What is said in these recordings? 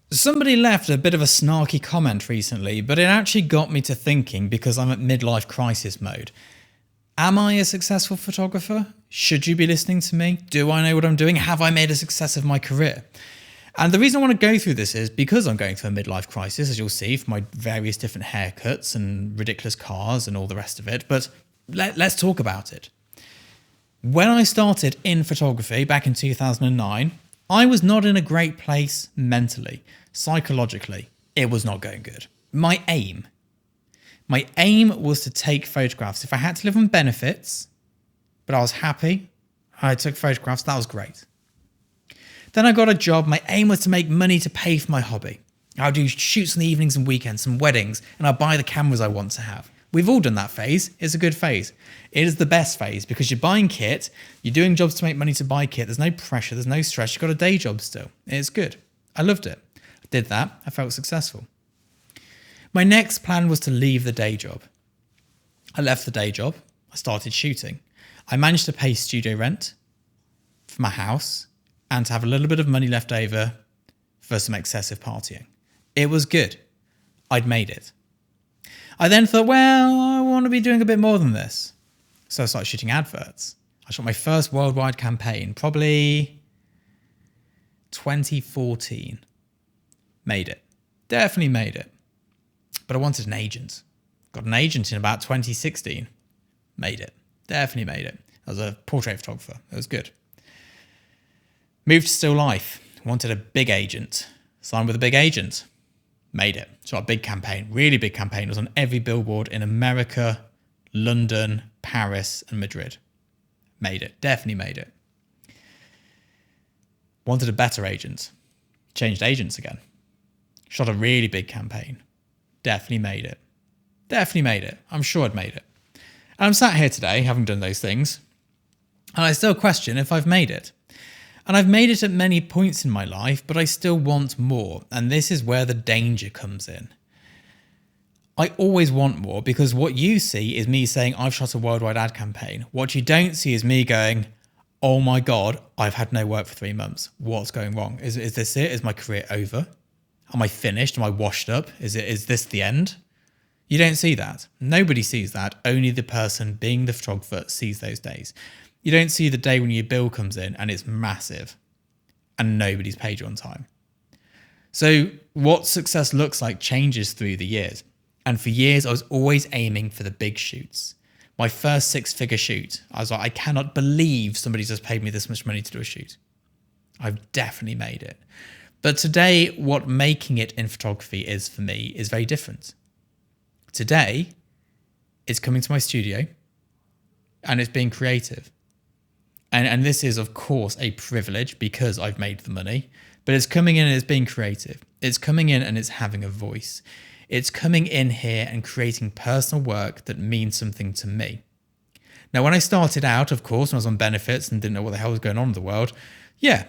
Somebody left a bit of a snarky comment recently, but it actually got me to thinking because I'm at midlife crisis mode. Am I a successful photographer? Should you be listening to me? Do I know what I'm doing? Have I made a success of my career? And the reason I want to go through this is because I'm going through a midlife crisis, as you'll see from my various different haircuts and ridiculous cars and all the rest of it. But let's talk about it. When I started in photography back in 2009, I was not in a great place mentally, psychologically. It was not going good. My aim was to take photographs. If I had to live on benefits, but I was happy, I took photographs, that was great. Then I got a job. My aim was to make money to pay for my hobby. I'll do shoots in the evenings and weekends, some weddings, and I'll buy the cameras I want to have. We've all done that phase. It's a good phase. It is the best phase because you're buying kit, you're doing jobs to make money to buy kit. There's no pressure, there's no stress. You've got a day job still. It's good. I loved it. I did that. I felt successful. My next plan was to leave the day job. I left the day job. I started shooting. I managed to pay studio rent for my house and to have a little bit of money left over for some excessive partying. It was good. I'd made it. I then thought, well, I want to be doing a bit more than this. So I started shooting adverts. I shot my first worldwide campaign, probably 2014. Made it. Definitely made it. But I wanted an agent. Got an agent in about 2016. Made it. Definitely made it. I was a portrait photographer. It was good. Moved to still life. Wanted a big agent. Signed with a big agent. Made it. Shot a big campaign. Really big campaign. It was on every billboard in America, London, Paris, and Madrid. Made it. Definitely made it. Wanted a better agent. Changed agents again. Shot a really big campaign. Definitely made it. Definitely made it. I'm sure I'd made it. And I'm sat here today, having done those things, and I still question if I've made it. And I've made it at many points in my life, but I still want more. And this is where the danger comes in. I always want more because what you see is me saying, I've shot a worldwide ad campaign. What you don't see is me going, oh my God, I've had no work for 3 months. What's going wrong? Is this it? Is my career over? Am I finished? Am I washed up? Is this the end? You don't see that. Nobody sees that. Only the person being the photographer sees those days. You don't see the day when your bill comes in and it's massive and nobody's paid you on time. So what success looks like changes through the years. And for years, I was always aiming for the big shoots. My first 6-figure shoot, I was like, I cannot believe somebody just paid me this much money to do a shoot. I've definitely made it. But today, what making it in photography is for me is very different. Today, it's coming to my studio and it's being creative. And this is, of course, a privilege because I've made the money, but it's coming in and it's being creative. It's coming in and it's having a voice. It's coming in here and creating personal work that means something to me. Now, when I started out, of course, when I was on benefits and didn't know what the hell was going on in the world, yeah,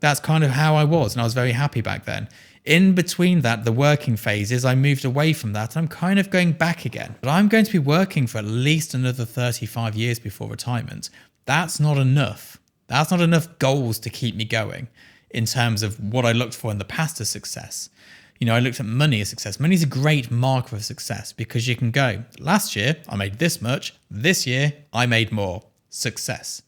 that's kind of how I was. And I was very happy back then. In between that, the working phases, I moved away from that. I'm kind of going back again. But I'm going to be working for at least another 35 years before retirement. That's not enough. That's not enough goals to keep me going in terms of what I looked for in the past as success. You know, I looked at money as success. Money is a great marker of success because you can go, last year I made this much. This year I made more. Success.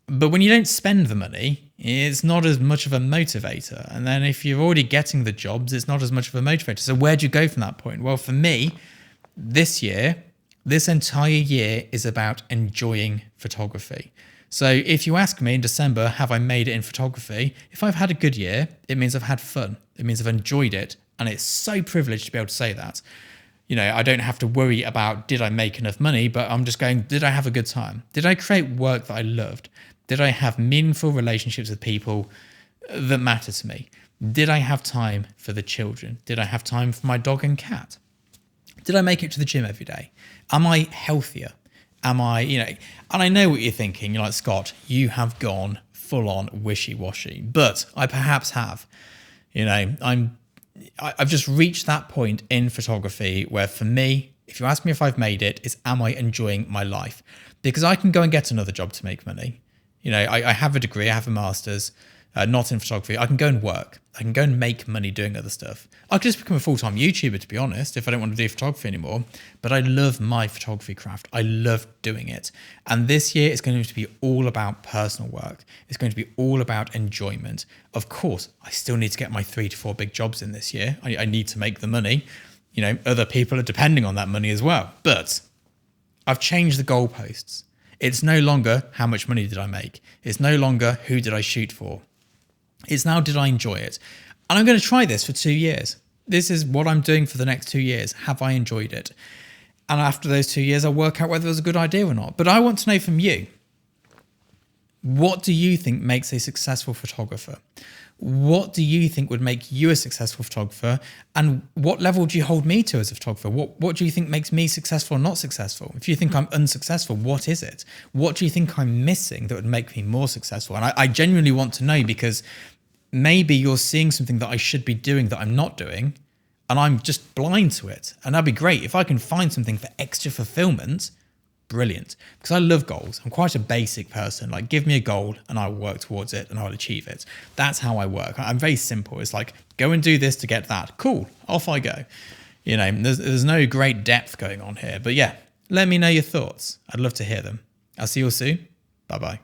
But when you don't spend the money, it's not as much of a motivator. And then if you're already getting the jobs, it's not as much of a motivator. So where do you go from that point? Well, for me, this entire year is about enjoying photography. So if you ask me in December, have I made it in photography? If I've had a good year, it means I've had fun. It means I've enjoyed it. And it's so privileged to be able to say that. You know, I don't have to worry about, did I make enough money? But I'm just going, did I have a good time? Did I create work that I loved? Did I have meaningful relationships with people that matter to me? Did I have time for the children? Did I have time for my dog and cat? Did I make it to the gym every day? Am I healthier? Am I, and I know what you're thinking. You're like, Scott, you have gone full on wishy-washy, but I perhaps have. I've just reached that point in photography where for me, if you ask me if I've made it, is am I enjoying my life? Because I can go and get another job to make money. I have a degree, I have a master's. not in photography. I can go and work. I can go and make money doing other stuff. I could just become a full-time YouTuber, to be honest, if I don't want to do photography anymore. But I love my photography craft. I love doing it. And this year it's going to be all about personal work. It's going to be all about enjoyment. Of course, I still need to get my 3 to 4 big jobs in this year. I need to make the money. You know, other people are depending on that money as well. But I've changed the goalposts. It's no longer how much money did I make. It's no longer who did I shoot for. It's now, did I enjoy it? And I'm going to try this for 2 years. This is what I'm doing for the next 2 years. Have I enjoyed it? And after those 2 years, I'll work out whether it was a good idea or not. But I want to know from you, what do you think makes a successful photographer? What do you think would make you a successful photographer? And what level do you hold me to as a photographer? What do you think makes me successful or not successful? If you think I'm unsuccessful, what is it? What do you think I'm missing that would make me more successful? And I genuinely want to know, because maybe you're seeing something that I should be doing that I'm not doing, and I'm just blind to it. And that'd be great. If I can find something for extra fulfillment, brilliant. Because I love goals. I'm quite a basic person. Like, give me a goal and I'll work towards it and I'll achieve it. That's how I work. I'm very simple. It's like, go and do this to get that. Cool. Off I go. You know, there's no great depth going on here. But yeah, let me know your thoughts. I'd love to hear them. I'll see you all soon. Bye-bye.